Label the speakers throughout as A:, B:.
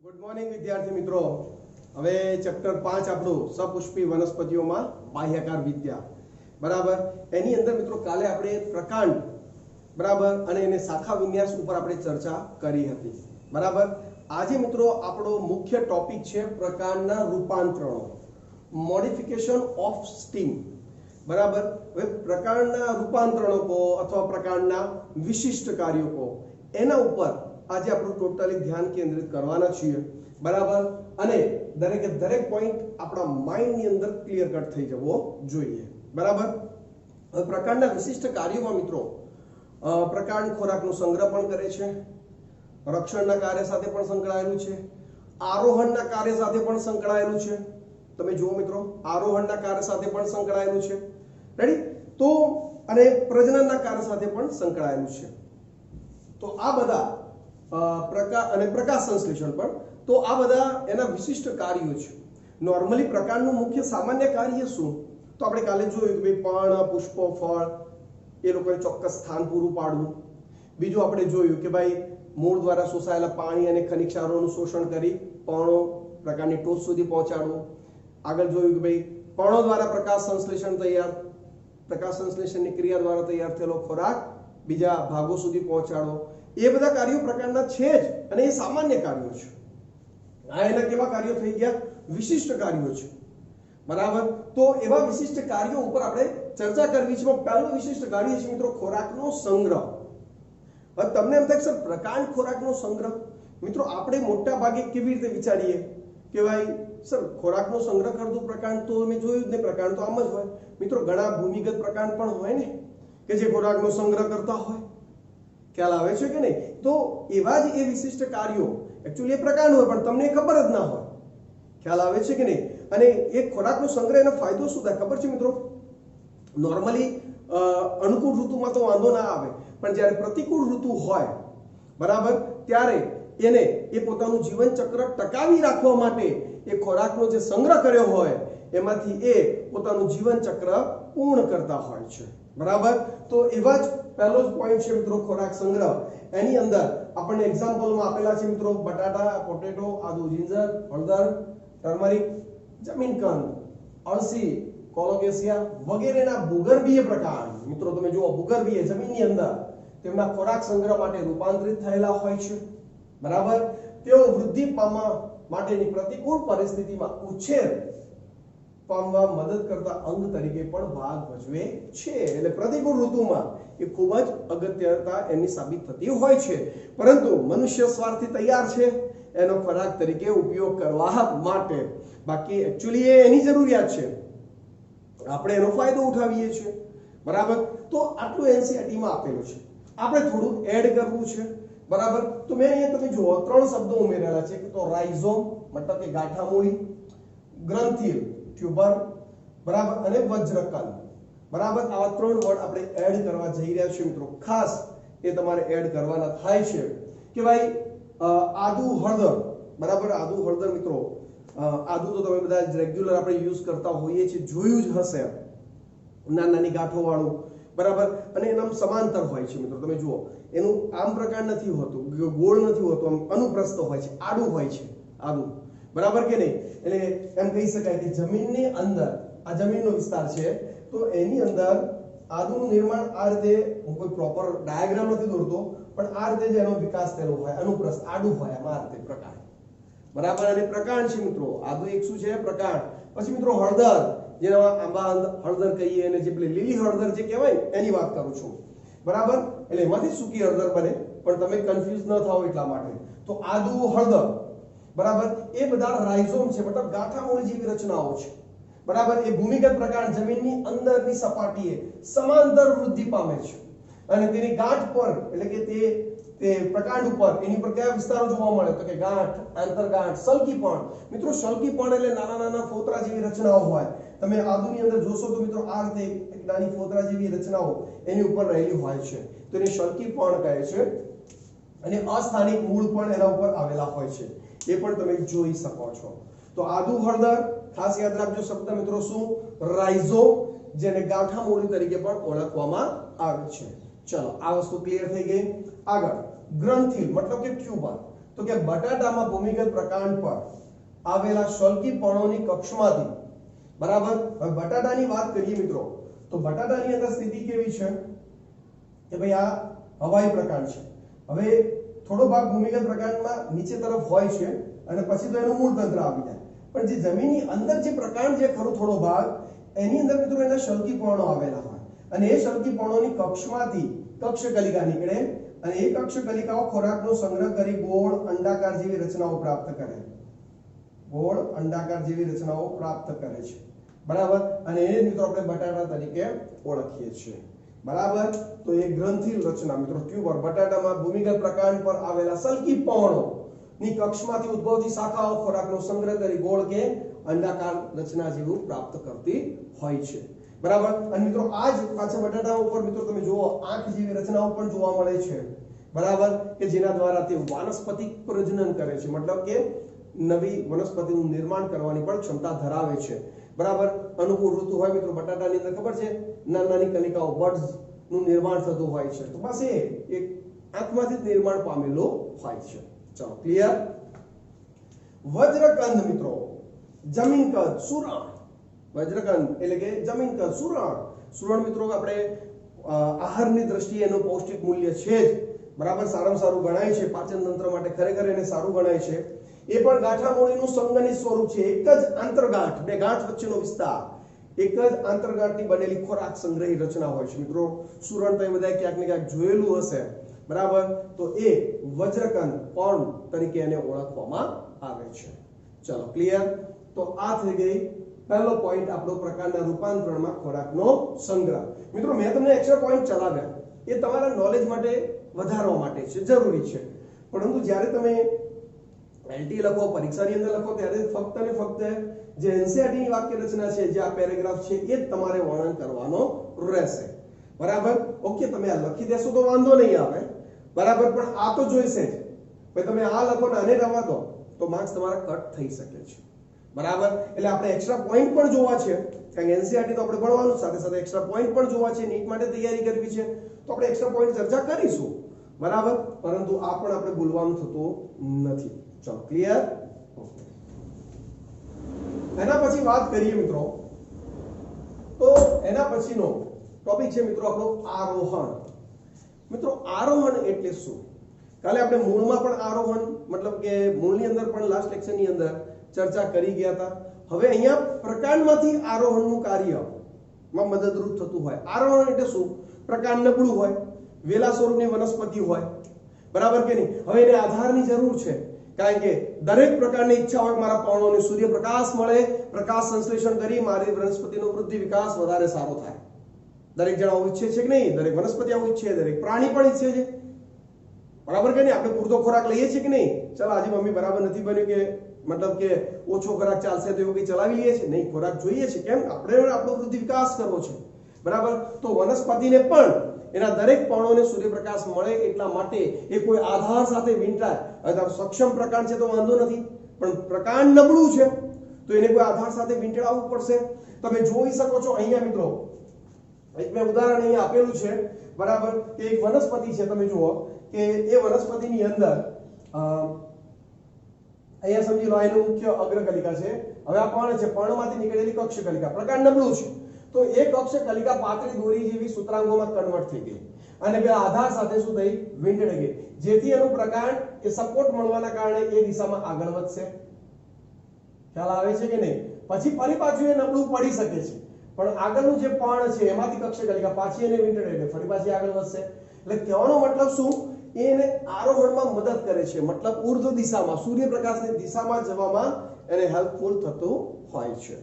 A: Good morning વિદ્યાર્થી મિત્રો. હવે ચેપ્ટર 5 આપણું સપુષ્પી વનસ્પતિઓમાં બાહ્યકાર વિદ્યા, બરાબર. એની અંદર મિત્રો કાલે આપણે પ્રકાંડ, બરાબર, અને એને શાખા વિન્યાસ ઉપર આપણે ચર્ચા કરી હતી, બરાબર. આજે મિત્રો આપણો મુખ્ય ટોપિક છે પ્રકાંડના રૂપાંતરણો, મોડિફિકેશન ઓફ સ્ટીમ, બરાબર. હવે પ્રકાંડના રૂપાંતરણો કહો અથવા પ્રકાંડના વિશિષ્ટ કાર્યો કહો, એના ઉપર આજે આપણું ટોટલી ધ્યાન કેન્દ્રિત કરવાના છીએ, બરાબર. અને દરેકે દરેક પોઈન્ટ આપણા માઇન્ડની અંદર ક્લિયર કટ થઈ જવો જોઈએ, બરાબર. હવે પ્રકાંડના વિશિષ્ટ કાર્યોમાં મિત્રો પ્રકાંડ ખોરાકનો સંગ્રહ પણ કરે છે, રક્ષણના કાર્ય સાથે પણ સંકળાયેલું છે, આરોહણના કાર્ય સાથે પણ સંકળાયેલું છે. તમે જુઓ મિત્રો, આરોહણના કાર્ય સાથે પણ સંકળાયેલું છે, રેડી. તો અને પ્રજનનના કાર્ય સાથે પણ સંકળાયેલું છે. તો આ બધા પ્રકાશ સંશ્લેષણ પણ, તો આ બધા એના વિશિષ્ટ કાર્યો છે. નોર્મલી પ્રકાંડનું મુખ્ય સામાન્ય કાર્ય શું? તો આપણે કાલે જોયું કે ભાઈ પર્ણ, પુષ્પો, ફળ એ લોકોને ચોક્કસ સ્થાન પૂરું પાડવું. બીજું આપણે જોયું કે ભાઈ મૂળ દ્વારા શોષાયેલા પાણી અને ખનિજ ક્ષારોનું શોષણ કરી પર્ણો પ્રકારની ટોચ સુધી પહોંચાડવું. આગળ જોયું કે ભાઈ પર્ણો દ્વારા પ્રકાશ સંશ્લેષણની ક્રિયા દ્વારા તૈયાર થયેલો ખોરાક બીજા ભાગો સુધી પહોંચાડો. એ બધા કાર્યો પ્રકારના છે જ, અને એ સામાન્ય કાર્યો છે. આ એના કેવા કાર્યો થઈ ગયા? વિશિષ્ટ કાર્યો છે, બરાબર. તો એવા વિશિષ્ટ કાર્યો ઉપર આપણે ચર્ચા કરવી છે. પહેલું વિશિષ્ટ કાર્ય છે મિત્રો ખોરાકનો સંગ્રહ. હવે તમને એમ થાય સર પ્રકાંડ ખોરાકનો સંગ્રહ, મિત્રો આપણે મોટા ભાગે કેવી રીતે વિચારીએ કે ભાઈ સર ખોરાકનો સંગ્રહ કરતું પ્રકાંડ તો મેં જોયું જ નહીં, પ્રકાંડ તો આમ જ હોય. મિત્રો ઘણા ભૂમિગત પ્રકાંડ પણ હોય ને કે જે ખોરાકનો સંગ્રહ કરતા હોય. ખ્યાલ આવે છે કે નહીં? તો એવા જ એ વિશિષ્ટ કાર્યો એકચ્યુઅલી એ પ્રકાંડ હોય પણ તમને ખબર જ ના હોય. ખ્યાલ આવે છે કે નહીં? અને એ ખોરાકનો સંગ્રહ એનો ફાયદો શું થાય ખબર છે મિત્રો? નોર્મલી અનુકૂળ ઋતુમાં તો વાંધો ના આવે, પણ જ્યારે પ્રતિકૂળ ઋતુ હોય, બરાબર, ત્યારે એને એ પોતાનું જીવન ચક્ર ટકાવી રાખવા માટે એ ખોરાકનો જે સંગ્રહ કર્યો હોય એમાંથી એ પોતાનું જીવન ચક્ર પૂર્ણ કરતા હોય છે, બરાબર. તો એવા જ પહેલો જ પોઈન્ટ છે મિત્રો ખોરાક સંગ્રહ. એની અંદર આપણને એક્ઝામ્પલમાં આપેલા છે મિત્રો બટાટા, પોટેટો, આદુ, જિંજર, હળદર, ટર્મરિક, જમીન કંદ, અળસી, કોલોકેસિયા વગેરેના ભૂગર્ભીય પ્રકાંડ. મિત્રો તમે જુઓ ભૂગર્ભીય જમીનની અંદર તેમના ખોરાક સંગ્રહ માટે રૂપાંતરિત થયેલા હોય છે, બરાબર. તેઓ વૃદ્ધિ પામવા માટેની પ્રતિકૂળ પરિસ્થિતિમાં ઉછેર પામવા મદદ કરતા અંગ તરીકે પણ ભાગ ભજવે છે. એટલે પ્રતિકૂળ ઋતુમાં એ ખૂબ જ અગત્યતા એની સાબિત થતી હોય છે, પરંતુ મનુષ્ય સ્વાર્થથી તૈયાર છે એનો ખોરાક તરીકે ઉપયોગ કરવા માટે. બાકી એકચ્યુઅલી એની જરૂરિયાત છે, આપણે એનો ફાયદો ઉઠાવીએ છીએ, બરાબર. તો આટલું એનસીઈઆરટીમાં આપેલું છે, આપણે થોડું એડ કરવું છે, બરાબર. તો મેં અહીંયા તમે જુઓ 3 શબ્દો ઉમેરેલા છે, તો રાઇઝોમ મતલબ કે ગાંઠામૂળી, ગ્રંથિલ ટ્યુબર, બરાબર, અને વજ્રકલ, બરાબર. આવા 3 વર્ડ આપણે એડ કરવા જઈ રહ્યા છીએ મિત્રો. ખાસ એ તમારે એડ કરવાના થાય છે કે ભાઈ આદુ, હળદર, બરાબર. આદુ, હળદર મિત્રો, આદુ તો તમે બધા રેગ્યુલર આપણે યુઝ કરતા હોઈએ છીએ, જોયું જ હશે, નાની ગાંઠો વાળું, બરાબર. અને એના સમાંતર હોય છે મિત્રો. તમે જુઓ એનું આમ પ્રકાર નથી હોતું, ગોળ નથી હોતું, આમ અનુપ્રસ્થ હોય છે, આડું હોય છે આદુ, બરાબર કે નહીં? એટલે એમ કહી શકાય કે જમીનની અંદર આ જમીનનો વિસ્તાર છે, તો એની અંદર આદુનું નિર્માણ આ રીતે, હું કોઈ પ્રોપર ડાયાગ્રામ નથી દોરતો, પણ આ રીતે જ એનો વિકાસ થયેલો હોય, અનુપ્રસ્થ આડું હોય, આ રીતે પ્રકાંડ, બરાબર. અને પ્રકાંડ છે મિત્રો, આદુ એક શું છે? પ્રકાંડ. પછી મિત્રો હળદર, જેના આંબા હળદર કહીએ, અને જે પેલી લીલી હળદર જે કહેવાય એની વાત કરું છું, બરાબર. એટલે એમાંથી સૂકી હળદર બને, પણ તમે કન્ફ્યુઝ ન થાઓ એટલા માટે. તો આદુ, હળદર, બરાબર, એ બધા રાઇઝોમ છે, મતલબ ગાંઠામૂળી જેવી રચનાઓ છે, બરાબર. એ ભૂમિગત પ્રકાંડ જમીનની અંદરની સપાટીએ સમાંતર વૃદ્ધિ પામે છે, અને તેની ગાંઠ પર એટલે કે તે પ્રકાંડ ઉપર એની પર કયા વિસ્તારો જોવા મળે? તો કે ગાંઠ, આંતરગાંઠ, સલ્કીપણ. મિત્રો સલ્કીપણ એટલે નાના નાના ફોતરા જેવી રચનાઓ હોય. તમે આદુની અંદર જોશો તો મિત્રો આ રીતે એક નાની ફોતરા જેવી રચનાઓ એની ઉપર રહેલી હોય છે, તો એને સલ્કીપણ કહે છે. અને અસ્થાનિક મૂળ પણ એના ઉપર આવેલા હોય છે, એ પણ તમે જોઈ શકો છો. તો આદુ, હળદર, ખાસ યાદ રાખજો શબ્દ મિત્રો શું? રાઇઝોમ, જેને ગાંઠામૂળી તરીકે પણ ઓળખવામાં આવે છે. ચલો આ વસ્તુ ક્લિયર થઈ ગઈ. આગળ ગ્રંથિલ મતલબ કે ટ્યુબર. તો તો કે બટાટામાં ભૂમિગત પ્રકાંડ પર આવેલા શલ્કી પર્ણોની કક્ષમાંથી, બરાબર. હવે બટાટાની વાત કરીએ મિત્રો, તો બટાટાની અંદર સ્થિતિ કેવી છે કે ભાઈ આ હવાઈ પ્રકાંડ છે. હવે થોડો ભાગ ભૂમિગત પ્રકાંડમાં નીચે તરફ હોય છે અને પછી તો એનું મૂળ તંત્ર આવી જાય, પણ જે જમીનની અંદર જે પ્રકાંડ છે ખરો થોડો ભાગ, એની અંદર મિત્રો એના શલ્કી પર્ણો આવેલા હોય અને એ શલ્કી પર્ણોની કક્ષમાંથી કક્ષકલિકા નીકળે અને એ કક્ષકલિકાઓ ખોરાકનો સંગ્રહ કરી ગોળ અંડાકાર જેવી રચનાઓ પ્રાપ્ત કરે. ગોળ અંડાકાર જેવી રચનાઓ પ્રાપ્ત કરે છે, બરાબર. અને એ મિત્રો આપણે બટાટા તરીકે ઓળખીએ છીએ, બરાબર. તો એ ગ્રંથિલ રચના મિત્રો ટ્યુબર બટાટામાં ભૂમિગત પ્રકાંડ પર આવેલા શલ્કી પર્ણો ની કક્ષમાંથી ઉદ્ભવતી શાખાઓ ખોરાકનો સંગ્રહ કરી ગોળ કે અંડાકાર રચના જેવું પ્રાપ્ત કરતી હોય છે, બરાબર. અને મિત્રો આ જ પાછા બટાટા ઉપર મિત્રો તમે જુઓ આંખ જેવી રચનાઓ પણ જોવા મળે છે, બરાબર, કે જેના દ્વારા તે વાનસ્પતિક પ્રજનન કરે છે, મતલબ કે નવી વનસ્પતિનું નિર્માણ કરવાની પણ ક્ષમતા ધરાવે છે, બરાબર. અનુકૂળ ઋતુ હોય મિત્રો બટાટાની અંદર ખબર છે નાની કલિકાઓ બડ્સ નું નિર્માણ થતું હોય છે, તો બસ એ એક આંખમાંથી જ નિર્માણ પામેલું હોય છે. ચલો ક્લિયર. વજ્રકંદ મિત્રો જમીન કદ સુરણ, વજ્રકંદ એટલે કે જમીન કદ સુરણ. સુરણ મિત્રો આપણે આહારની દ્રષ્ટિએ એનું પૌષ્ટિક મૂલ્ય છે જ, બરાબર, સારામાં સારું ગણાય છે, પાચન તંત્ર માટે ખરેખર એને સારું ગણાય છે. એ પણ ગાંઠા મૂળીનું સંગનિત સ્વરૂપ છે, એક જ આંતરગાંઠ, બે ગાંઠ વચ્ચેનો વિસ્તાર, એક જ આંતરગાંઠની બનેલી ખોરાક સંગ્રહી રચના હોય છે. મિત્રો સુરણ તમે બધા ક્યાંક ને ક્યાંક જોયેલું હશે, બરાબર. તો એ વજ્રકંદ પર્ણ તરીકે એને ઓળખવામાં આવે છે. ચલો ક્લિયર. તો આ થઈ ગઈ પહેલો પોઈન્ટ આપણો પ્રકારના રૂપાંતરણમાં ખોરાકનો સંગ્રહ. મિત્રો મેં તમને એક્સ્ટ્રા પોઈન્ટ ચલાવ્યા એ તમારા નોલેજ માટે વધારવા માટે છે, જરૂરી છે, પરંતુ જ્યારે તમે એલટી લખો, પરીક્ષાની અંદર લખો ત્યારે ફક્ત ને ફક્ત જે એનસીઈઆરટી ની વાક્ય રચના છે, જે આ પેરેગ્રાફ છે, એ જ તમારે વર્ણન કરવાનો રહેશે, બરાબર. ઓકે, તમે આ લખી દેશો તો વાંધો નહીં આવે, બરાબર, પણ આ તો જોઈશે જ. ભાઈ તમે આ લખો ને આને રવા દો તો માર્ક્સ તમારા કટ થઈ શકે છે, બરાબર. એટલે આપણે એક્સ્ટ્રા પોઈન્ટ પણ જોવા છે, કારણ કે એનસીઈઆરટી તો આપણે ભણવાનું, સાથે સાથે એક્સ્ટ્રા પોઈન્ટ પણ જોવા છે, નીટ માટે તૈયારી કરવી છે, તો આપણે એક્સ્ટ્રા પોઈન્ટ ચર્ચા કરીશું, બરાબર. પરંતુ આ પણ આપણે ભૂલવાનું થતું નથી. ચલો ક્લિયર. એના પછી વાત કરીએ મિત્રો, તો એના પછીનો ટોપિક છે મિત્રો આપણો આરોહણ. મિત્રો આરોહણ એટલે શું? કાલે આપણે મૂળમાં પણ આરોહણ મતલબ કે મૂળની અંદર પણ લાસ્ટ લેક્ચરની અંદર ચર્ચા કરી ગયા હતા. હવે અહીંયા પ્રકાંડમાંથી આરોહણનું કાર્યમાં મદદરૂપ થતું હોય. આરોહણ એટલે શું? પ્રકાંડ નબળું હોય, વેલા સ્વરૂપની વનસ્પતિ હોય, બરાબર કે નહીં. હવે એને આધારની જરૂર છે, કારણ કે દરેક પ્રકારની ઈચ્છા હોય કે મારા પર્ણોને સૂર્યપ્રકાશ મળે, પ્રકાશ સંશ્લેષણ કરી મારી વનસ્પતિનો વૃદ્ધિ વિકાસ વધારે સારો થાય. દરેક જણ આવું ઈચ્છે છે કે નહીં? દરેક વનસ્પતિ આવું ઈચ્છે, દરેક પ્રાણી પણ ઈચ્છે છે, બરાબર કે નહીં. આપણે પૂરતો ખોરાક લઈએ છીએ કે નહીં? ચાલો આજે મમ્મી બરાબર નથી બન્યું કે મતલબ કે ઓછો ખોરાક ચાલશે તો એવું કઈ ચલાવી લઈએ છીએ? નહીં, ખોરાક જોઈએ છે. કેમ? આપણે આપણો વૃદ્ધિ વિકાસ કરવો છે, બરાબર. તો વનસ્પતિને પણ એના દરેક પર્ણોને સૂર્યપ્રકાશ મળે એટલા માટે એ કોઈ આધાર સાથે વીંટાય. હવે સક્ષમ પ્રકાંડ છે તો વાંધો નથી, પણ પ્રકાંડ નબળું છે તો એને કોઈ આધાર સાથે વીંટાળવું પડશે. તમે જોઈ શકો છો અહીંયા મિત્રો, એક મેં ઉદાહરણ અહીંયા આપેલું છે, બરાબર, કે એક વનસ્પતિ છે. તમે જુઓ કે એ વનસ્પતિની અંદર અહીંયા સમજી લો એનું મુખ્ય અગ્રકલિકા છે. હવે આ પર્ણ છે, પર્ણમાંથી નીકળેલી કક્ષકલિકા, પ્રકાંડ નબળું છે તો એ કક્ષકલિકા પાતળી દોરી જેવી સૂત્રાંગોમાં કન્વર્ટ થઈ ગઈ અને બે આધાર સાથે શું થઈ? વીંટળી ગઈ, જેથી એનું પ્રકાંડ એ સપોર્ટ મળવાના કારણે એ દિશામાં આગળ વધશે. ખ્યાલ આવે છે કે નહીં? પછી ફરી પાછું એ નબળું પડી શકે છે, પણ આગળનું જે પર્ણ છે એમાંથી કક્ષકલિકા પાછી એને વીંટળે એટલે ફરી પાછી આગળ વધશે. એટલે કહેવાનો મતલબ શું? એને આરોહણમાં મદદ કરે છે, મતલબ ઉર્ધ્વ દિશામાં, સૂર્યપ્રકાશની દિશામાં જવામાં એને હેલ્પફુલ થતું હોય છે,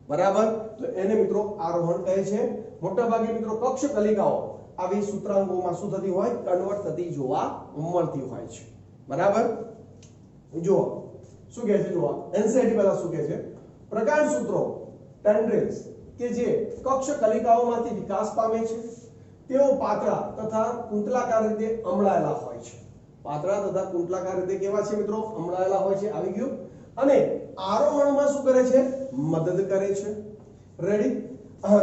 A: બરાબર. તો એને મિત્રો આરોહણ કહે છે. મોટાભાગે મિત્રો કક્ષકલિકાઓ આવી સૂત્રાંગોમાં શું થતી હોય? કન્વર્ટ થતી જોવા મળતી હોય છે, બરાબર. જુઓ શું કહે છે, જુઓ એનસીઈઆરટી પહેલા શું કહે છે? પ્રકાંડ સૂત્રો ટેન્ડ્રિલ્સ કે જે કક્ષકલિકાઓમાંથી વિકાસ પામે છે તેઓ પાતળા તથા કુંતલાકાર રીતે અમળાયેલા હોય છે. પાતળા તથા કુંતલાકાર રીતે કેવા છે મિત્રો? અમળાયેલા હોય છે. આવી ગયું. અને આરોહણમાં શું કરે છે? મદદ કરે છે. રેડી.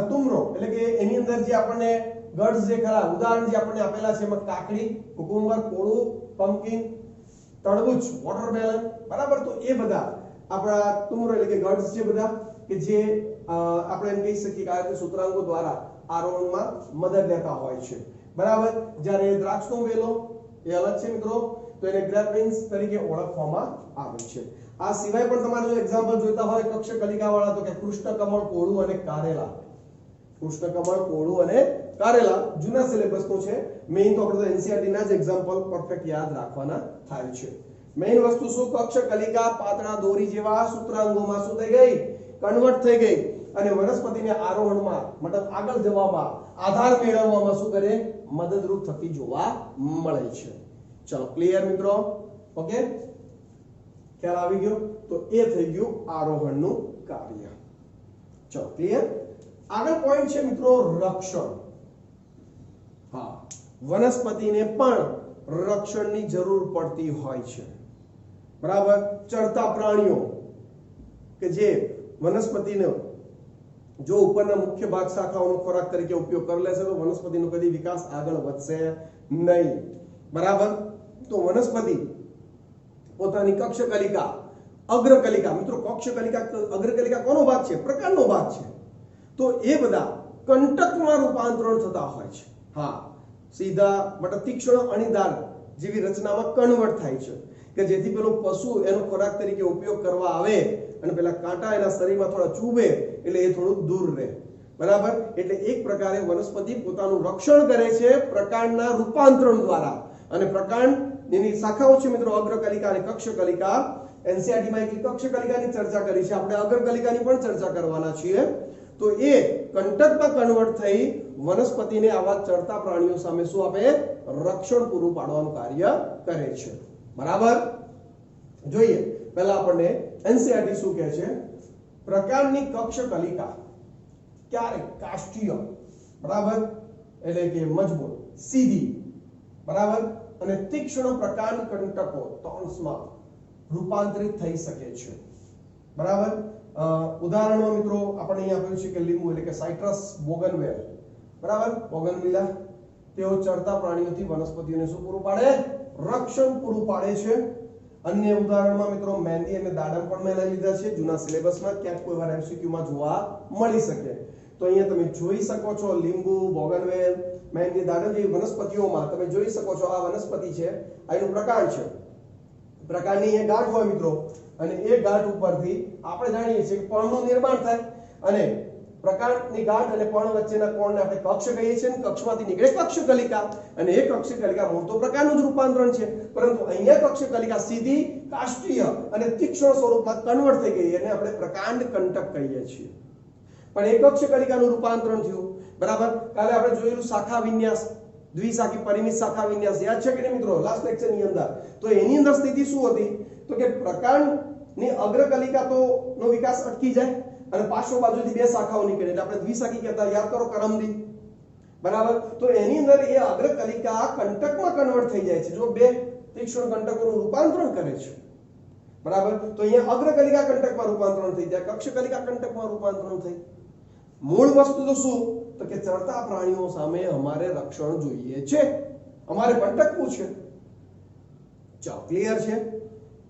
A: તુમરો એટલે કે એની અંદર જે આપણને ગડ્સ જે ખરા ઉદાહરણ જે આપણને આપેલા છે એમાં કાકડી, કુકુંબર, કોળું, પમ્પકિન, તરબૂચ વોટરમેલન, બરાબર. તો એ બધા આપણા તુમ્ર એટલે કે ગર્ડ્સ છે બધા કે જે આપણે એમ કહી શકીએ કે આ રીતે સૂત્રાંગો દ્વારા આરોહણમાં મદદ લેતા હોય છે, બરાબર. જ્યારે દ્રાક્ષનો વેલો એ અલગ છે મિત્રો, તો એને ગ્રેપવિન્સ તરીકે ઓળખવામાં આવે છે. આ સિવાય પણ તમારે જો એક્ઝામ્પલ જોઈતા હોય કક્ષકલિકા વાળા તો કે કૃષ્ણકમળ, કોળું અને કારેલા. કૃષ્ણકમળ, કોળું અને કારેલા જૂના સિલેબસનું છે. મેઇન તો આપણે એનસીઈઆરટી ના જ એક્ઝામ્પલ પરફેક્ટ યાદ રાખવાના થાય છે. મેઇન વસ્તુ શું, કક્ષકલિકા પાતળા દોરી જેવા સૂત્રાંગોમાં શું થઈ ગઈ, કન્વર્ટ થઈ ગઈ અને વનસ્પતિને આરોહણમાં મતલબ આગળ જવામાં, આધાર મેળવવામાં શું કરે, મદદરૂપ થતી જોવા મળે છે. ચલો ક્લિયર મિત્રો, ઓકે, ખ્યાલ આવી ગયો. તો એ થઈ ગયું આરોહણનું કાર્ય. ચલો ક્લિયર. આગળ પોઈન્ટ છે મિત્રો રક્ષણ. હા, વનસ્પતિને પણ રક્ષણની જરૂર પડતી હોય છે, બરાબર. ચરતા પ્રાણીઓ કે જે વનસ્પતિનો જો ઉપરના મુખ્ય ભાગ શાખાઓનો ખોરાક તરીકે ઉપયોગ કરી લેશે તો વનસ્પતિનો કદી વિકાસ આગળ વધશે નહીં, બરાબર. તો વનસ્પતિ પોતાની કક્ષકલિકા, અગ્રકલિકા, મિત્રો કક્ષકલિકા અગ્રકલિકા કોનો ભાગ છે, પ્રકાંડનો ભાગ છે. તો એ બધા કંટકમાં રૂપાંતરણ થતા હોય છે. હા, સીધા મતલબ તીક્ષ્ણ અણીદાર જેવી રચનામાં કન્વર્ટ થાય છે કે જેથી પેલો પશુ એનો ખોરાક તરીકે ઉપયોગ કરવા આવે અને પેલા કાંટા એના શરીરમાં થોડા ચૂબે એટલે એ થોડું દૂર રહે, બરાબર. એટલે એક પ્રકારે વનસ્પતિ પોતાનું રક્ષણ કરે છે પ્રકાંડના રૂપાંતરણ દ્વારા. અને પ્રકાંડ એની શાખાઓ છે મિત્રો અગ્રકલિકા અને કક્ષકલિકા. એનસીઈઆરટી માં એક કક્ષકલિકાની ચર્ચા કરી છે, આપણે અગ્રકલિકાની પણ ચર્ચા કરવાના છીએ. તો એ કંટકમાં કન્વર્ટ થઈ વનસ્પતિને આવા ચરતા પ્રાણીઓ સામે શું આપે, રક્ષણ પૂરું પાડવાનું કાર્ય કરે છે, બરાબર. જોઈએ પહેલા આપણને એનસીઈઆરટી શું કહે છે. પ્રકાંડની કક્ષકલિકા ક્યારે કાષ્ઠીય, બરાબર, એટલે કે મજબૂત, સીધી, બરાબર, અને તીક્ષ્ણ પ્રકાંડ કંટકો તોન્સમાં રૂપાંતરિત થઈ શકે છે, બરાબર. ઉદાહરણમાં મિત્રો આપણે અહીંયા આપ્યું છે કે લીંબુ એટલે કે સાઇટ્રસ, બોગનવેલ, બરાબર, બોગનવિલા, તેઓ ચરતા પ્રાણીઓથી વનસ્પતિઓને શું પૂરું પાડે, રક્ષણ પૂરું પાડે છે. અન્ય ઉદાહરણમાં મિત્રો મહેંદી અને દાડમ પણ મેં લઈ લીધા છે જૂના સિલેબસમાં, ક્યાંક કોઈ વાર એમસીક્યુ માં જોવા મળી શકે. તો અહીંયા તમે જોઈ શકો છો લીંબુ, બોગનવેલ, મહેંદી, દાડમ જેવી વનસ્પતિઓમાં તમે જોઈ શકો છો આ વનસ્પતિ છે, આ એનું પ્રકાંડ છે. પ્રકાંડની એ ગાંઠ હોય મિત્રો અને એ ગાંઠ ઉપરથી આપણે જાણીએ છીએ કે પર્ણનું નિર્માણ થાય અને પ્રકાંડની ગાંઠ અને પર્ણ વચ્ચેના કોણને આપણે કક્ષ કહીએ છીએ અને કક્ષમાંથી નીકળે કક્ષકલિકા અને એ કક્ષકલિકા મૂળ તો પ્રકાંડનું જ રૂપાંતરણ છે, પરંતુ અહીંયા કક્ષકલિકા સીધી કાષ્ઠીય અને તીક્ષ્ણ સ્વરૂપમાં કન્વર્ટ થઈ ગઈ એને આપણે પ્રકાંડ કંટક કહીએ છીએ. પણ એ કક્ષકલિકાનું રૂપાંતરણ થયું, બરાબર. કાલે આપણે જોયેલું શાખા વિન્યાસ, દ્વિશાખી પરિમિત શાખા વિન્યાસ યાદ છે કે નહીં મિત્રો લાસ્ટ લેક્ચરની અંદર. તો એની અંદર સ્થિતિ શું હતી તો કે પ્રકાંડની અગ્રકલિકા તો નો વિકાસ અટકી જાય અને પાર્શ્વ બાજુથી બે શાખાઓ નીકળે એટલે આપણે દ્વિશાખી કહેતા, યાદ કરો કરમદી, બરાબર. તો એની અંદર એ અગ્રકલિકા કંટકમાં કન્વર્ટ થઈ જાય છે જો બે તીક્ષ્ણ કંટકોનું રૂપાંતરણ કરે છે, બરાબર. તો અહીંયા અગ્રકલિકા કંટકમાં રૂપાંતરણ થઈ જાય, કક્ષકલિકા કંટકમાં રૂપાંતરણ થઈ. મૂળ વસ્તુ તો શું તો કે ચરતા પ્રાણીઓ સામે અમારે રક્ષણ જોઈએ છે, અમારે કંટકવું છે. ચાલો ક્લિયર છે,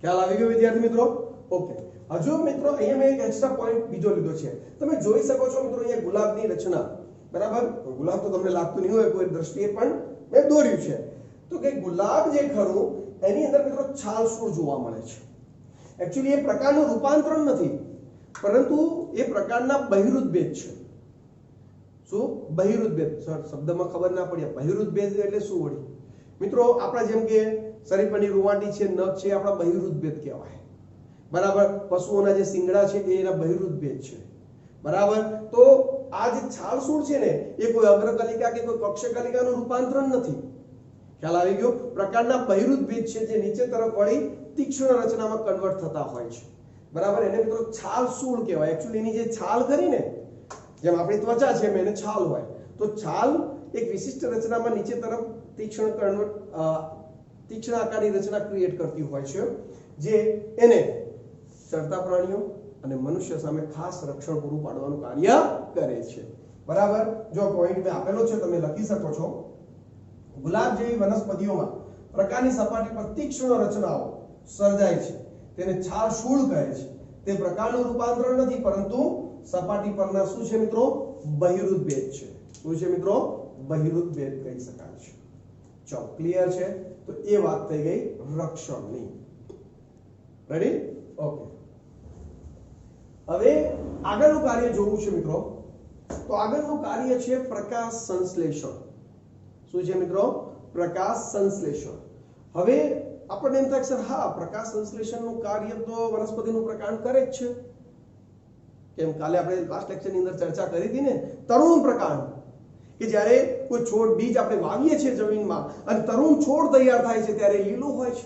A: ખ્યાલ આવી ગયો વિદ્યાર્થી મિત્રો, ઓકે. હજુ મિત્રો અહીંયા મેં એક એક્સ્ટ્રા પોઈન્ટ બીજો લીધો છે. તમે જોઈ શકો છો મિત્રો અહીંયા ગુલાબની રચના, બરાબર. ગુલાબ તો તમને લાગતું નહીં હોય કોઈ દ્રષ્ટિએ પણ મેં દોર્યું છે. તો કે ગુલાબ જે ખરું એની અંદર મિત્રો છાલસૂળ જોવા મળે છે. એકચ્યુઅલી એ પ્રકારનું રૂપાંતરણ નથી પરંતુ એ પ્રકારના બહિરુદ ભેદ છે. શું બહિરુદ ભેદ, શબ્દમાં ખબર ના પડી બહિરુદ ભેદ એટલે શું વળી મિત્રો, આપણા જેમ કે શરીર પરની રૂવાટી છે, નખ છે, આપણા બહિરુદ ભેદ કહેવાય, બરાબર. પશુઓના જે શિંગડા છે એ એના બહિરુદ ભેદ છે, બરાબર. તો આ જે છાલસૂળ છે ને એ કોઈ અગ્રકલિકા કે કોઈ કક્ષકલિકાનું રૂપાંતરણ નથી, ખ્યાલ આવી ગયો. પ્રકારના બહિરુદ ભેદ છે જે નીચે તરફ વળી તીક્ષ્ણ રચનામાં કન્વર્ટ થતા હોય છે, બરાબર. એને મિત્રો છાલસૂળ કહેવાય. એકચ્યુઅલી એની જે છાલ ખરી ને જેમ આપણી ત્વચા છે એને છાલ હોય તો છાલ એક વિશિષ્ટ રચનામાં નીચે તરફ તીક્ષ્ણ આકારની રચના ક્રિએટ કરતી હોય છે જે એને ચરતા પ્રાણીઓ અને મનુષ્ય સામે ખાસ રક્ષણ પૂરું પાડવાનું કાર્ય કરે છે, બરાબર. જો પોઈન્ટ મેં આપેલો છે તમે લખી શકો છો. ગુલાબ જેવી વનસ્પતિઓમાં પ્રકારની સપાટી પર તીક્ષ્ણ રચનાઓ સર્જાય છે તેને છાલ શૂળ કહે છે. તે પ્રકારનું રૂપાંતરણ નથી પરંતુ સપાટી પરના શું છે મિત્રો? બહિરુદ્ધ ભેદ છે. શું છે મિત્રો? બહિરુદ્ધ ભેદ કહી શકાય છે. ચલો ક્લિયર છે? તો એ વાત થઈ ગઈ રક્ષણની. રેડી? ઓકે. હવે આગળનું કાર્ય જોવું છે મિત્રો. તો આગળનું કાર્ય છે પ્રકાશ સંશ્લેષણ. શું છે મિત્રો? પ્રકાશ સંશ્લેષણ. હવે આપણને એમ થાય સર હા પ્રકાશ સંશ્લેષણનું કાર્ય તો વનસ્પતિનું પ્રકાંડ કરે જ છે. કેમ કાલે આપણે લાસ્ટ લેક્ચરની અંદર ચર્ચા કરી હતી ને તરુણ પ્રકાંડ, કે જ્યારે કોઈ છોડ બીજ આપણે વાવીએ છીએ જમીનમાં અને તરુણ છોડ તૈયાર થાય છે ત્યારે લીલું હોય છે,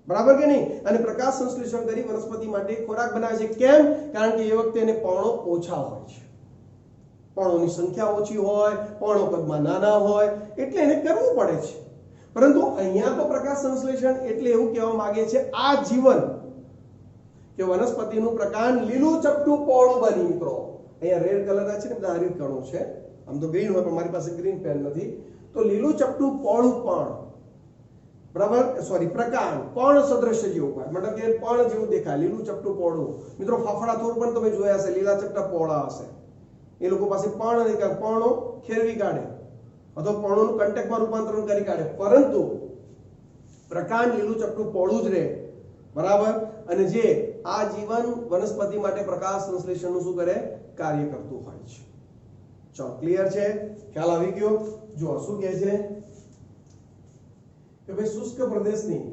A: બરાબર કે નહીં? અને પ્રકાશ સંશ્લેષણ કરી વનસ્પતિ માટે ખોરાક બનાવે છે. કેમ? કારણ કે એ વખતે એને પર્ણો ઓછા હોય છે, પર્ણોની સંખ્યા ઓછી હોય, પર્ણો કદમાં નાના હોય, એટલે એને કરવું પડે છે. પરંતુ અહીંયા તો પ્રકાશ સંશ્લેષણ એટલે એવું કહેવા માંગે છે આ જીવન કે વનસ્પતિનું પ્રકાંડ લીલું ચપટું પહોળું બની. મિત્રો અહીંયા રેડ કલર છે ને બધા હરિત કણો છે, આમ તો ગ્રીન હોય પણ મારી પાસે ગ્રીન પેન નથી, તો લીલું ચપટું પહોળું પણ, બરાબર, સોરી પ્રકાંડ પર્ણ સદૃશ્ય જેવું હોય, મતલબ કે પર્ણ જેવું દેખાય, લીલું ચપટું પહોળું. મિત્રો ફાફડા થોર પણ તમે જોયા હશે, લીલા ચપટા પહોળા હશે. એ લોકો પાસે પર્ણ નહીં, પર્ણો ખેરવી કાઢે અથવા પર્ણોનું કન્ટેક્ટમાં રૂપાંતરણ કરી કાઢે, પરંતુ પ્રકાંડ લીલું ચપટું પહોળું જ રહે, બરાબર. અને જે આ જીવન વનસ્પતિ માટે પ્રકાશ સંશ્લેષણનું શું કરે? કાર્ય કરતું હોય છે. ચલો ક્લિયર છે? ખ્યાલ આવી ગયો? જો શું કહે છે કે ભાઈ શુષ્ક પ્રદેશની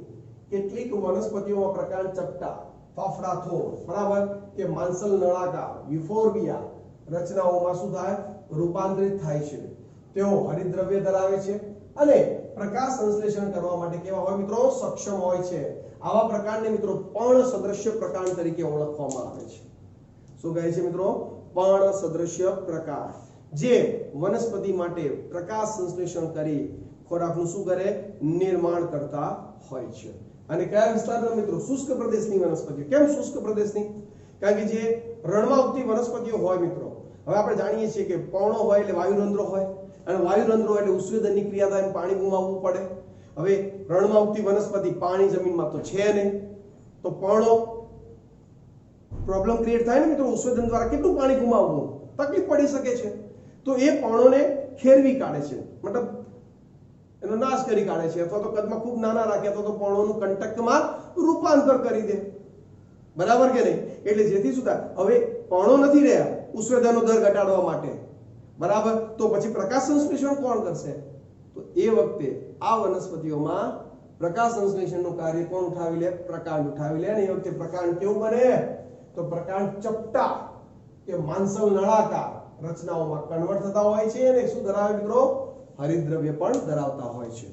A: કેટલીક વનસ્પતિઓમાં પ્રકાંડ ચપટા, ફાફડા થોર, બરાબર, કે માંસલ નળાકાર યુફોર્બિયા રચનાઓમાં શું થાય? રૂપાંતરિત થાય છે. તેઓ હરિતદ્રવ્ય ધરાવે છે અને પ્રકાશ સંશ્લેષણ કરવા માટે કેવા હોય મિત્રો? સક્ષમ હોય છે. આવા પ્રકારને મિત્રો પર્ણ સદૃશ્ય પ્રકાંડ તરીકે ઓળખવામાં આવે છે. શું કહે છે મિત્રો? પર્ણ સદૃશ્ય પ્રકાંડ, જે વનસ્પતિ માટે પ્રકાશ સંશ્લેષણ કરી ખોરાકનું શું કરે? નિર્માણ કરતા હોય છે. અને કયા વિસ્તારના મિત્રો? શુષ્ક પ્રદેશની વનસ્પતિઓ. કેમ શુષ્ક પ્રદેશની? કારણ કે જે રણમાં ઉગતી વનસ્પતિઓ હોય મિત્રો, હવે આપણે જાણીએ છીએ કે પર્ણો હોય એટલે વાયુરંધ્રો હોય, અને વાયુરંધ્રો એટલે ઉષ્મેદનની ક્રિયા થાય, પાણી ગુમાવવું પડે. હવે રણમાં ઉગતી વનસ્પતિ પાણી જમીનમાં તો છે નહીં, તો પર્ણો પ્રોબ્લેમ ક્રિએટ થાય ને મિત્રો. ઉષ્મેદન દ્વારા કેટલું પાણી ગુમાવવું, તકલીફ પડી શકે છે. તો એ પર્ણોને ખેરવી કાઢે છે, મતલબ એનો નાશ કરી કાઢે છે, અથવા તો કદમાં ખૂબ નાના રાખે અથવા તો પર્ણોનું કન્ટેક્ટમાં રૂપાંતર કરી દે, બરાબર કે નહીં? એટલે જેથી શું થાય? હવે પર્ણો નથી રહ્યા ઉષ્મેદનનો દર ઘટાડવા માટે, બરાબર, તો પછી પ્રકાશ સંશ્લેષણ કોણ કરશે? તો એ વખતે આ વનસ્પતિઓમાં પ્રકાશ સંશ્લેષણનું કાર્ય કોણ ઉઠાવી લે? પ્રકાંડ ઉઠાવી લે. અને એ વખતે પ્રકાંડ કેવું બને? તો પ્રકાંડ ચપટા કે માંસલ નળાકાર રચનાઓમાં કન્વર્ટ થતા હોય છે. અને શું ધરાવે મિત્રો? હરિતદ્રવ્ય પણ ધરાવતા હોય છે,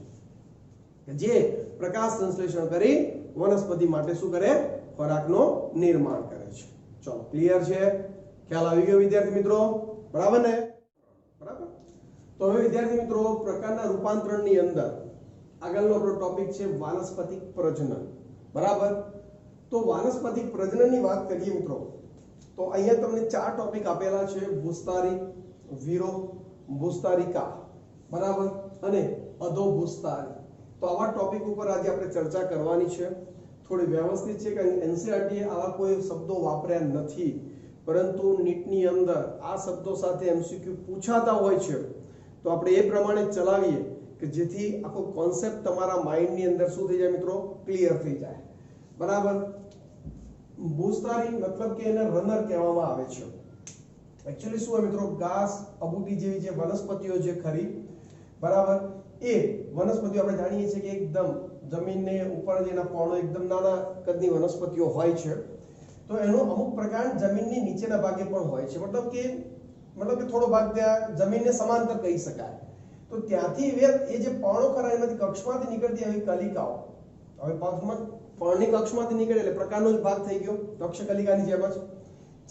A: જે પ્રકાશ સંશ્લેષણ કરી વનસ્પતિ માટે શું કરે? ખોરાકનું નિર્માણ કરે છે. ચલો ક્લિયર છે? ખ્યાલ આવી ગયો વિદ્યાર્થી મિત્રો? બરાબર ને? બરાબર. તો હવે વિદ્યાર્થી મિત્રો પ્રકારના રૂપાંતરણની અંદર આગળનો આપણો ટોપિક છે વાનસ્પતિક પ્રજનન, બરાબર. તો વાનસ્પતિક પ્રજનનની વાત કરીએ મિત્રો, તો અહીંયા તમને 4 ટોપિક આપેલા છે: ભૂસ્તારી, વીરો, ભૂસ્તારિકા, બરાબર, અને અધોભૂસ્તારી. તો આવા ટોપિક ઉપર આજે આપણે ચર્ચા કરવાની છે. થોડી વ્યવસ્થિત છે કે એનસીઈઆરટી આવા કોઈ શબ્દો વાપર્યા નથી, પરંતુ નીટની અંદર આ શબ્દો સાથે એમસીક્યુ પૂછાતા હોય છે, તો આપણે એ પ્રમાણે ચલાવીએ કે જેથી આખો કોન્સેપ્ટ તમારા માઇન્ડની અંદર શું થઈ જાય મિત્રો? ક્લિયર થઈ જાય, બરાબર. ભૂસ્તારી મતલબ કે એને રનર કહેવામાં આવે છે. એક્ચ્યુઅલી શું હોય મિત્રો? ઘાસ, અબૂટી જેવી જે વનસ્પતિઓ જે ખરી, બરાબર, એ વનસ્પતિઓ આપણે જાણીએ છીએ કે એકદમ જમીનને ઉપર જેના પર્ણો એકદમ નાના કદની વનસ્પતિઓ હોય છે, તો એનો અમુક પ્રકાર જમીનની નીચેના ભાગે પણ હોય છે, મતલબ કે થોડો ભાગ ત્યાં જમીનને સમાંતર કહી શકાય. તો ત્યાંથી એ જે પર્ણો ખરા એમાંથી કક્ષમાંથી નીકળતી આવી કલિકાઓ, હવે પર્ણની કક્ષમાંથી નીકળે એટલે પ્રકારનો જ ભાગ થઈ ગયો, કક્ષ કલિકાની જેમ જ,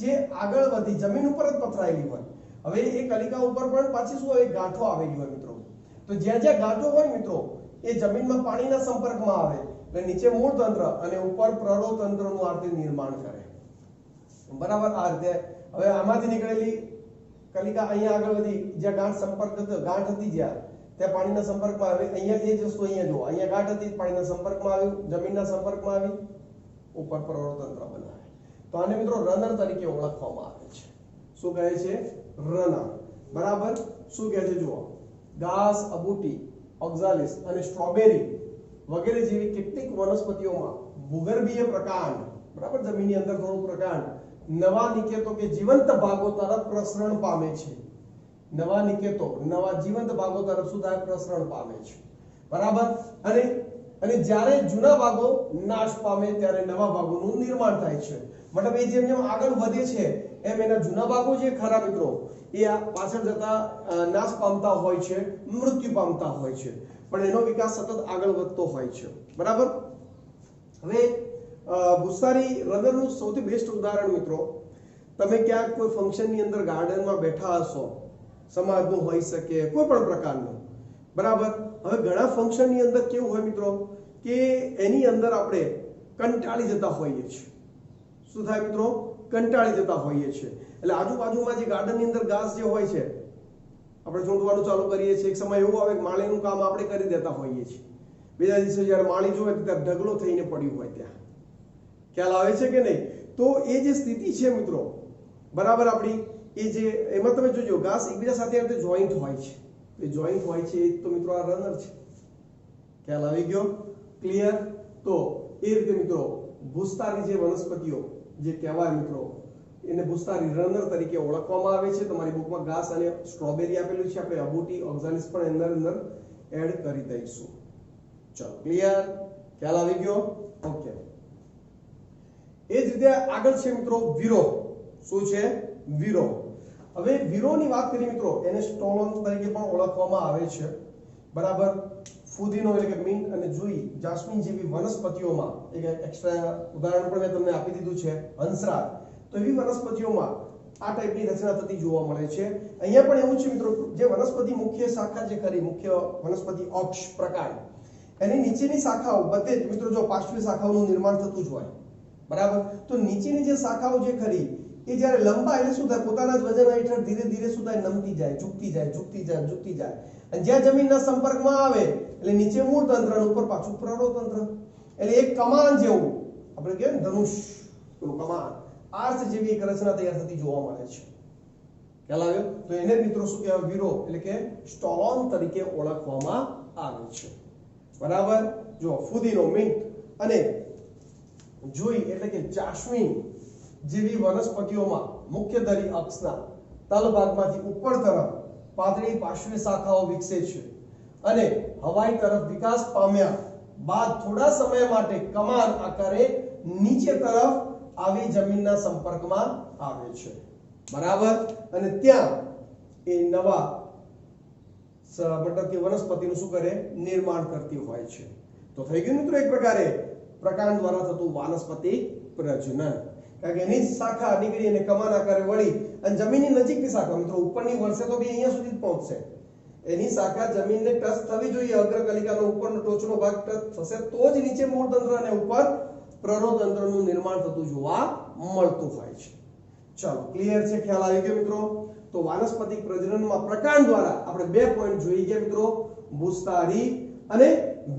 A: જે આગળ વધી જમીન ઉપર જ પથરાયેલી હોય. હવે એ કલિકા ઉપર પણ પાછી શું હોય? ગાંઠો આવેલી હોય મિત્રો. તો જ્યાં જ્યાં ગાંઠો હોય મિત્રો, એ જમીનમાં પાણીના સંપર્કમાં આવે એટલે નીચે મૂળ તંત્ર અને ઉપર પ્રરોહ તંત્રનું આ રીતે નિર્માણ કરે, બરાબર. આ રીતે હવે આમાંથી નીકળેલી કલિકા અહીંયા આગળ વધી, જ્યાં ગાંઠ હતી જ્યાં ત્યાં પાણીના સંપર્કમાં આવે, અહીંયા એ જ વસ્તુ અહીંયા જુઓ, અહીંયા ગાંઠ હતી પાણીના સંપર્કમાં આવ્યું, જમીનના સંપર્કમાં આવી, ઉપર પ્રવરોતંત્ર બનાવે. તો આને મિત્રો રનર તરીકે ઓળખવામાં આવે છે. શું કહે છે? રનર. બરાબર. શું કહે છે જુઓ, ઘાસ, અબૂટી, ઓક્ઝાલિસ અને સ્ટ્રોબેરી વગેરે જેવી કેટલીક વનસ્પતિઓમાં ભૂગર્ભીય પ્રકાંડ, બરાબર, જમીનની અંદર થોડું પ્રકાંડ નવા નિકેતો કે જીવંત ભાગો તરફ પ્રસરણ પામે છે. નવા નિકેતો, નવા જીવંત ભાગો તરફ શું થાય? પ્રસરણ પામે છે. બરાબર. અને જ્યારે જૂના ભાગો નાશ પામે ત્યારે નવા ભાગોનું નિર્માણ થાય છે. મતલબ એ જેમ જેમ આગળ વધે છે એમ એના જૂના ભાગો જે ખરા મિત્રો એ પાછળ જતા નાશ પામતા હોય છે, મૃત્યુ પામતા હોય છે, પણ એનો વિકાસ સતત આગળ વધતો હોય છે. બરાબર. હવે ભૂસારી રનરનું સૌથી બેસ્ટ ઉદાહરણ મિત્રો, તમે ક્યાંક કોઈ ફંક્શનની અંદર ગાર્ડનમાં બેઠા હશો, સમાજનું હોઈ શકે, કોઈ પણ પ્રકારનું. બરાબર. હવે ઘણા ફંક્શનની અંદર કેવું હોય મિત્રો કે એની અંદર આપણે કંટાળી જતા હોઈએ છીએ. શું થાય મિત્રો? કંટાળી જતા હોઈએ છીએ. એટલે આજુબાજુમાં જે ગાર્ડનની અંદર ઘાસ જે હોય છે આપણે ચૂંટવાનું ચાલુ કરીએ છીએ. એક સમય એવો આવે કે માળીનું કામ આપણે કરી દેતા હોઈએ છીએ. બીજા દિવસે જ્યારે માળી જોવે ત્યારે ઢગલો થઈને પડ્યું હોય ત્યાં. ખ્યાલ આવે છે કે નહીં? તો એ જે સ્થિતિ છે મિત્રો, બરાબર, આપણી એ જે એમાં તમે જોજો ઘાસ એકબીજા સાથે આ રીતે જોઈન્ટ હોય છે. એ જોઈન્ટ હોય છે તો મિત્રો આ રનર છે. ખ્યાલ આવી ગયો? ક્લિયર? તો એ રીતે મિત્રો ભૂસ્તારી જે વનસ્પતિઓ જે કહેવાય મિત્રો એને ભૂસ્તારી રનર તરીકે ઓળખવામાં આવે છે. તમારી બુકમાં ઘાસ અને સ્ટ્રોબેરી આપેલું છે, આપણે અબૂટી, ઓક્ઝાલિસ પણ અંદર એડ કરી દઈશું. ચલો, ક્લિયર? ખ્યાલ આવી ગયો? ઓકે. એ જ રીતે આગળ છે મિત્રો વીરો. શું છે? વીરો. હવે વીરોની વાત કરીએ મિત્રો, એને સ્ટોલોન તરીકે પણ ઓળખવામાં આવે છે. બરાબર. ફુદીનો એટલે કે મિન્ટ અને જુઈ, જાસ્મીન જેવી વનસ્પતિઓમાં, એક એક્સ્ટ્રા ઉદાહરણ પણ મેં તમને આપી દીધું છે, હંસરાજ. તો એવી વનસ્પતિઓમાં આ ટાઈપની રચના થતી જોવા મળે છે. અહીંયા પણ એવું છે મિત્રો, જે વનસ્પતિ મુખ્ય શાખા જે ખરી, મુખ્ય વનસ્પતિ અક્ષ પ્રકાર, એની નીચેની શાખાઓ બધે જ મિત્રો જો પાર્શ્વીય શાખાઓનું નિર્માણ થતું જ હોય. બરાબર. તો નીચેની જે શાખાઓ જે ખરી એ જ્યારે લંબાય એટલે શું થાય? પોતાના જ વજન હેઠળ ધીરે ધીરે શું થાય? નમતી જાય, ઝૂકતી જાય, ઝૂકતી જાય, ઝૂકતી જાય. અને જ્યાં જમીનના સંપર્કમાં આવે એટલે નીચે મૂળ તંત્ર અને ઉપર પાછું પ્રરોતંત્ર. એટલે એક કમાન જેવું આપણે કહીએ ને ધનુષ, પેલું કમાન, આર્સ જેવી એક રચના તૈયાર થતી જોવા મળે છે. ખ્યાલ આવ્યો? તો એને મિત્રો શું કહેવાય? વીરો એટલે કે સ્ટોલોન તરીકે ઓળખવામાં આવે છે. બરાબર. જો ફુદીનો, મિન્ટ અને જુઈ એટલે કે જાસ્મીન જેવી વનસ્પતિઓમાં મુખ્ય ધરી અક્ષના તલ ભાગમાંથી ઉપર તરફ પાતળી પાર્શ્વીય શાખાઓ વિકસે છે અને હવાઈ તરફ વિકાસ પામ્યા બાદ થોડા સમય માટે કમાન આકારે નીચે તરફ આવી જમીનના સંપર્કમાં આવે છે. બરાબર. અને ત્યાં એ નવા મતલબ કે વનસ્પતિનું શું કરે? નિર્માણ કરતી હોય છે. તો થઈ ગયું મિત્રો એક પ્રકારે પ્રકાંડ દ્વારા થતું વાનસ્પતિક પ્રજનન. કારણ કે એની શાખા નીકળી અને કમાન આકારે વળી અને જમીનની નજીકની શાખા મિત્રો ઉપરની વળશે તો બી અહીંયા સુધી જ પહોંચશે. એની શાખા જમીનને ટચ થવી જોઈએ. અગ્રકલિકાનો ઉપરનો ટોચનો ભાગ ટચ થશે તો જ નીચે મૂળ તંત્ર અને ઉપર પ્રરોતંત્રનું નિર્માણ થતું જોવા મળતું હોય છે. ચલો, ક્લિયર છે? ખ્યાલ આવી ગયો મિત્રો? તો વાનસ્પતિક પ્રજનનમાં પ્રકાંડ દ્વારા આપણે 2 પોઈન્ટ જોઈ ગયા મિત્રો, ભૂસ્તારી અને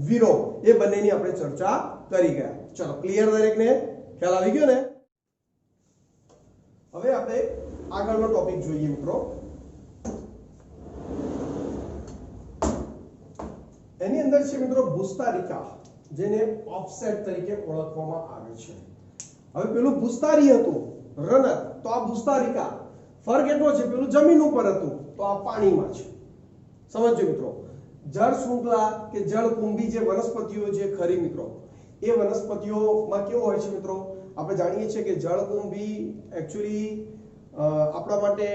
A: વીરો. એ બંનેની આપણે ચર્ચા કરી ગયા. ચલો, ક્લિયર દરેકને? ખ્યાલ આવી ગયો ને? હવે આપણે આગળનો ટોપિક જોઈએ મિત્રો. એની અંદર છે મિત્રો ભૂસ્તારિકા, જેને ઓફસેટ તરીકે ઓળખવામાં આવે છે. હવે પેલું ભૂસ્તારી હતું રનર, તો આ ભૂસ્તારિકા. ફરક એટલો છે, પેલું જમીન ઉપર હતું તો આ પાણીમાં છે. સમજો મિત્રો. જળ શૃંખલા કે જળકુંભી જે વનસ્પતિઓ જે ખરી મિત્રો, એ વનસ્પતિઓમાં કેવું હોય છે મિત્રો? આપણે જાણીએ છીએ કે જળકુંભી એકચ્યુઅલી આપણા માટે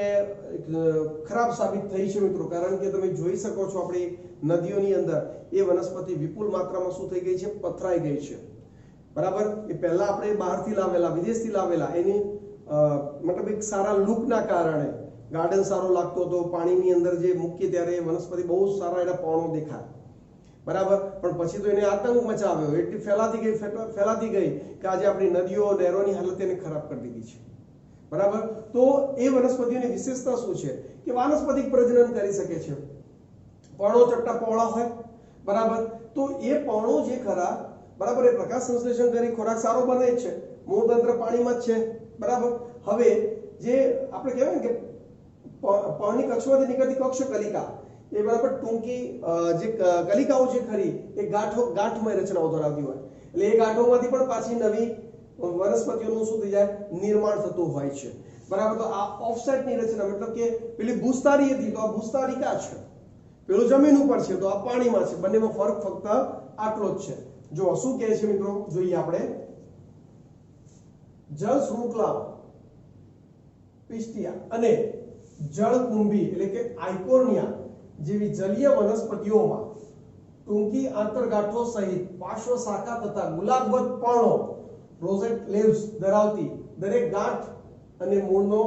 A: ખરાબ સાબિત થઈ છે મિત્રો, કારણ કે તમે જોઈ શકો છો આપણી નદીઓની અંદર એ વનસ્પતિ વિપુલ માત્રામાં શું થઈ ગઈ છે? પથરાઈ ગઈ છે. બરાબર. એ પહેલા આપણે બહારથી લાવેલા, વિદેશથી લાવેલા, એની મતલબ એક સારા લુકના કારણે ગાર્ડન સારો લાગતો હતો, પાણીની અંદર જે મૂકીએ ત્યારે વનસ્પતિ બહુ સારા એના પર્ણો દેખાય. બરાબર. પણ પછી તો એને આતંક મચાવ્યો, એટલી ફેલાતી ગઈ કે આજે આપણી નદીઓ, નહેરોની હાલત એને ખરાબ કરી દીધી છે. બરાબર. તો એ વનસ્પતિઓની વિશેષતા શું છે? કે વાનસ્પતિક પ્રજનન કરી શકે છે. પર્ણો ચપટા પહોળા હોય, બરાબર. તો એ પર્ણો જે ખરા, બરાબર, એ પ્રકાશ સંશ્લેષણ કરી ખોરાક સારો બને જ છે, મૂળતંત્ર પાણીમાં જ છે, બરાબર. હવે જે આપણે કહેવાય ને કે પર્ણની કક્ષમાંથી નીકળતી કક્ષ કલિકા, એ બરાબર ટૂંકી જે કલિકાઓ જે ખરી એ ગાંઠમય રચનાઓ ધરાવતી હોય, એટલે એ ગાંઠોમાંથી પણ પાછી નવી વનસ્પતિઓનું શું થઈ જાય, નિર્માણ થતું હોય છે, બરાબર. તો આ ઓફસેટની રચના, મતલબ કે પેલી ભૂસ્તારી હતી તો આ ભૂસ્તારિકા છે, પેલું જમીન ઉપર છે તો આ પાણીમાં છે, બંનેમાં ફરક ફક્ત આટલો જ છે. જો શું કહે છે મિત્રો, જોઈએ આપણે. જળ શૃંખલા પિસ્ટિયા અને જળકુંભી એટલે કે આઇકોનિયા જેવી જલીય વનસ્પતિઓમાં ટૂંકી આંતરગાંઠો સહિત પાર્શ્વ શાખા તથા ગુલાબવત પર્ણો રોઝેટ લીવ્સ ધરાવતી દરેક ગાંઠ અને મૂળનો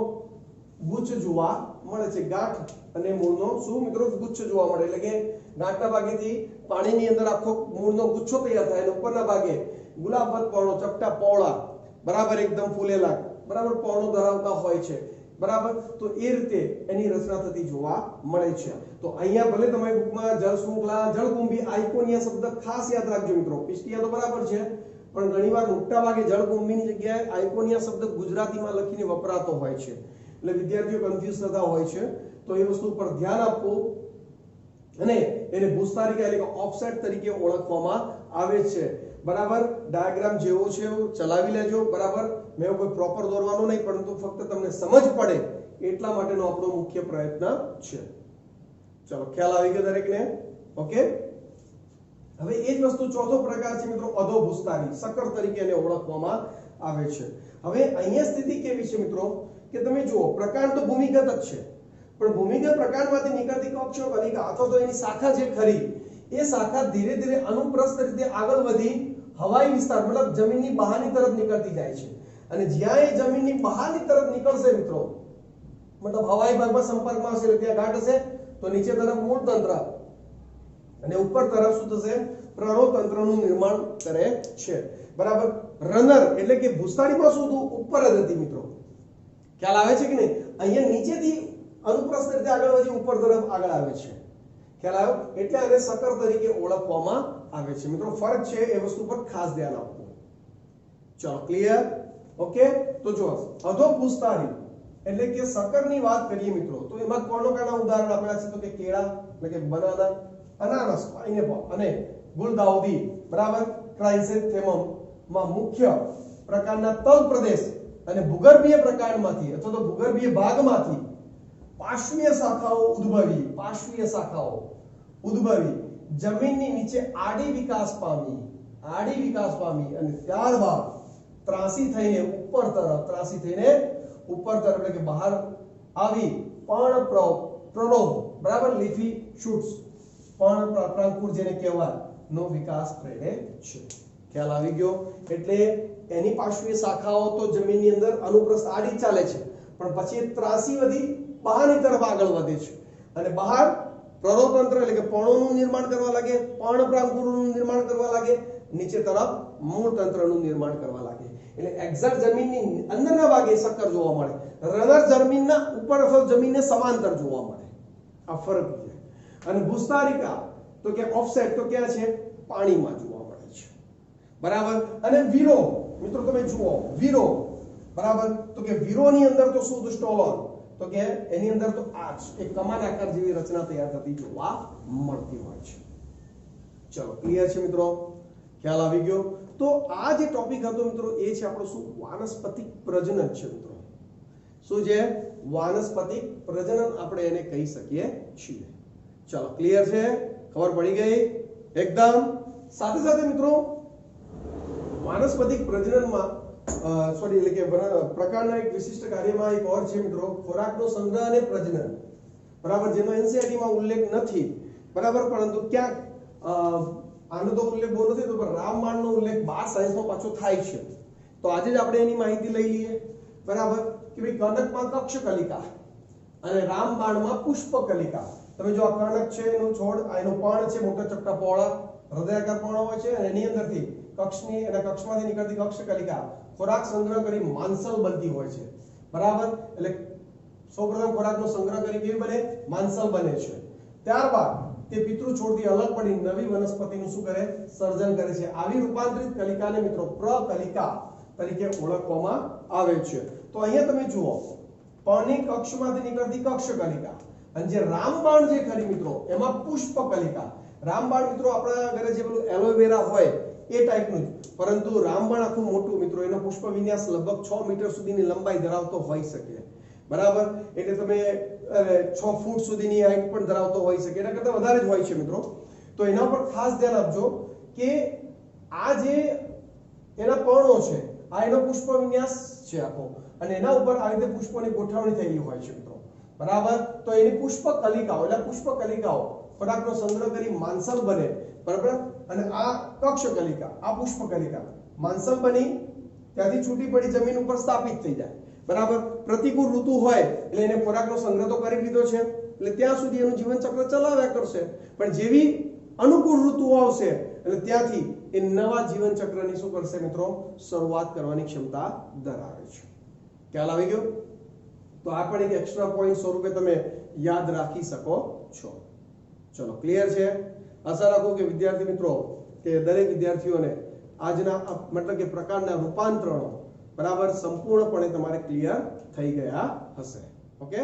A: ગુચ્છ જોવા મળે છે. ગાંઠ અને મૂળનો શું મિત્રો, ગુચ્છ જોવા મળે, એટલે કે ગાંઠના ભાગેથી પાણીની અંદર આખો મૂળનો ગુચ્છો તૈયાર થાય અને ઉપરના ભાગે ગુલાબવત પર્ણો ચપટા પહોળા, બરાબર, એકદમ ફૂલેલા, બરાબર, પર્ણો ધરાવતા હોય છે, બરાબર. તો એ રીતે એની રચના થતી જોવા મળે છે. તો અહીંયા ભલે તમારી બુકમાં જળ શૃંખલા, જળકુંભી, આઇકોનિયા શબ્દ ખાસ યાદ રાખજો મિત્રો. પિસ્ટિયા તો બરાબર છે, પણ ઘણીવાર મોટા ભાગે જળકુંભીની જગ્યાએ આઇકોનિયા શબ્દ ગુજરાતીમાં લખીને વપરાતો હોય છે, એટલે વિદ્યાર્થીઓ કન્ફ્યુઝ થતા હોય છે. તો એ વસ્તુ પર ધ્યાન આપવું અને એને ભૂસ્તારિકા એટલે કે ઓફસેટ તરીકે ઓળખવામાં આવે છે, બરાબર. ડાયાગ્રામ જેવો છે એવું ચલાવી લેજો, બરાબર. મેં કોઈ પ્રોપર દોરવાનું નહીં, પરંતુ ફક્ત તમને સમજ પડે એટલા માટેનો આપણો મુખ્ય પ્રયત્ન છે. ચલો, ખ્યાલ આવી ગયો દરેકને? ઓકે. હવે એ જ વસ્તુ ચોથો પ્રકાર છે મિત્રો, અધોભૂસ્તારી, સકર તરીકે એને ઓળખવામાં આવે છે. હવે અહીંયા સ્થિતિ કેવી છે મિત્રો કે તમે જુઓ, પ્રકાંડ તો ભૂમિગત જ છે, પણ ભૂમિગત પ્રકાંડમાંથી નીકળતી કક્ષ કલિકા અથવા તો એની શાખા જે ખરી, એ શાખા ધીરે ધીરે અનુપ્રસ્થ રીતે આગળ વધી હવાઈ વિસ્તાર મતલબ જમીનની બહારની તરફ નીકળતી જાય છે. અને જ્યાં એ જમીનની બહારની તરફ નીકળશે મિત્રો, મતલબ હવાઈ ભાગમાં સંપર્કમાં હશે, ત્યાં ગાંઠ હશે, તો નીચે તરફ મૂળતંત્ર અને ઉપર તરફ શું થશે, પ્રરોતંત્રનું નિર્માણ કરે છે, બરાબર. રનર એટલે કે ભૂસ્તાળીમાં શું હતું, ઉપર જ હતી મિત્રો. ખ્યાલ આવે છે કે નહીં? અહીંયા નીચેથી અનુપ્રસ્થ રીતે આગળ વધી ઉપર તરફ આગળ આવે છે. ખ્યાલ આવ્યો? એટલે આને સકર તરીકે ઓળખવામાં આવે છે મિત્રો. ફરક છે, એ વસ્તુ પર ખાસ ધ્યાન આપવું. ચલો, ક્લિયર? ઓકે. તો જો અધોભૂસ્તાળી એટલે કે સકરની વાત કરીએ મિત્રો, તો એમાં કોના ઉદાહરણ આપેલા છે, તો કે કેળા એટલે કે બનાના, અનાનસ, પાઇનેપલ અને ગુલદાઉદી, બરાબર. ક્રાઇસેન્થેમમ માં મુખ્ય પ્રકારના તલ પ્રદેશ અને ભૂગર્ભીય પ્રકારમાંથી અથવા તો ભૂગર્ભીય ભાગમાંથી પાર્શ્વીય શાખાઓ ઉદ્ભવી જમીનની નીચે આડી વિકાસ પામી અને ત્યારબાદ ત્રાસી થઈને ઉપર તરફ એટલે કે બહાર આવી પર્ણપ્રરોહ, બરાબર, લીફી શૂટ્સ, પર્ણપ્રાંકુર જેને કહેવાય, નો વિકાસ પ્રેરે છે. ખ્યાલ આવી ગયો? એટલે એની પાર્શ્વીય શાખાઓ તો જમીનની અંદર અનુપ્રસ્થ આડી ચાલે છે, પણ પછી ત્રાસી વધી બહારની તરફ આગળ વધે છે અને બહાર પ્રરોતંત્ર એટલે કે પર્ણોનું નિર્માણ કરવા લાગે, પર્ણપ્રાંકુરનું નિર્માણ કરવા લાગે, નીચે તરફ મૂળતંત્રનું નિર્માણ કરવા લાગે. એટલે એક્ઝેક્ટ જમીનની અંદરના ભાગે સક્કર જોવા મળે, રનર જમીનના ઉપર અથવા જમીનને સમાંતર જોવા મળે. આ ફરક છે. અને ભૂસ્તારિકા તો કે ઓફસેટ તો ક્યાં છે, પાણીમાં જોવા મળે છે, બરાબર. અને વીરો મિત્રો તમે જુઓ, વીરો, બરાબર, તો કે વીરોની અંદર તો શું સ્ટોલોન, તો કે એની અંદર તો આર્ચ, એક કમાન આકાર જેવી રચના તૈયાર થતી જોવા મળતી હોય છે. ચલો, ક્લિયર છે મિત્રો? ખ્યાલ આવી ગયો? તો આ જે ટોપિક હતો મિત્રો, એ છે આપણો શું, વાનસ્પતિક પ્રજનન છે મિત્રો. શું છે? વાનસ્પતિક પ્રજનન આપણે એને કહી શકીએ છીએ. ચલો, ક્લિયર છે? ખબર પડી ગઈ એકદમ? સાથે સાથે મિત્રો વાનસ્પતિક પ્રજનનમાં એટલે કે પ્રકારના એક વિશિષ્ટ કાર્યમાં એક ઓર છે મિત્રો, ખોરાકનો સંગ્રહ અને પ્રજનન, બરાબર, જેનો એનસીઈઆરટીમાં ઉલ્લેખ નથી, બરાબર, પરંતુ ક્યાંક આનો તો ઉલ્લેખ બહુ નથી, તો રામબાણનો ઉલ્લેખ 12 સાયન્સમાં પાછો થાય છે. તો આજે જ આપણે એની માહિતી લઈ લઈએ, બરાબર, કે ભાઈ કર્ણકમાં કક્ષ કલિકા અને રામબાણમાં પુષ્પ કલિકા. તમે જો આ કર્ણક છે, એનો છોડ, આ એનો પર્ણ છે, મોટા ચપટા પહોળા હૃદયાકાર પર્ણ હોય છે, અને એની અંદરથી કક્ષમાંથી નીકળતી કક્ષ કલિકા ખોરાક સંગ્રહ કરી માંસલ બનતી હોય છે, બરાબર. એટલે સૌપ્રથમ ખોરાકનો સંગ્રહ કરી કેવી બને, માંસલ બને છે. ત્યારબાદ તે પિતૃ છોડથી અલગ પડી નવી વનસ્પતિનું શું કરે? સર્જન કરે છે. આવી રૂપાંતરિત કલિકાને મિત્રો પ્રકલિકા તરીકે ઓળખવામાં આવે છે. તો અહીંયા તમે જુઓ, પર્ણિક કક્ષમાંથી નીકળતી કક્ષ કલિકા અને જે રામબાણ જે ખરી મિત્રો એમાં પુષ્પ કલિકા. રામબાણ મિત્રો આપણા ઘરે જે પેલું એલોવેરા હોય એ ટાઈપનું જ, પરંતુ રામબાણ આખું મોટું મિત્રો, એનો પુષ્પ વિન્યાસ લગભગ 6 મીટર સુધીની લંબાઈ ધરાવતો હોઈ શકે, બરાબર? એટલે તમે 6 ફૂટ સુધીની હાઈટ પણ ધરાવતો હોઈ શકે, એના કરતાં વધારે જ હોય છે મિત્રો. તો એના પર ખાસ ધ્યાન આપજો કે આ જે એના પર્ણો છે, આ એનો પુષ્પ વિન્યાસ છે આખો, અને એના ઉપર આવી રીતે પુષ્પોની ગોઠવણી થયેલી હોય છે મિત્રો, બરાબર? તો એની પુષ્પ કલિકાઓ, એટલે પુષ્પ કલિકાઓ ખોરાકનો સંગ્રહ કરી માંસલ બને, બરાબર? અને આ કક્ષ કલિકા, આ પુષ્પ કલિકા માંસલ બની ત્યાંથી છૂટી પડી જમીન ઉપર સ્થાપિત થઈ જાય, બરાબર? પ્રતિકૂળ ઋતુ હોય એટલે એને ખોરાકનો સંગ્રહ તો કરી લીધો છે, એટલે ત્યાં સુધી એનું જીવન ચક્ર ચલાવ્યા કરશે. પણ જેવી અનુકૂળ ઋતુ આવશે એટલે ત્યાંથી એ નવા જીવન ચક્રની શું કરશે મિત્રો? શરૂઆત કરવાની ક્ષમતા ધરાવે છે. ખ્યાલ આવી ગયો? તો આ પણ એક એક્સ્ટ્રા પોઈન્ટ સ્વરૂપે તમે યાદ રાખી શકો છો. ચલો, ક્લિયર છે? આશા રાખું કે વિદ્યાર્થી મિત્રો કે દરેક વિદ્યાર્થીઓને આજના મતલબ કે પ્રકારના રૂપાંતરણો બરાબર સંપૂર્ણપણે તમારે ક્લિયર થઈ ગયા હશે. ઓકે?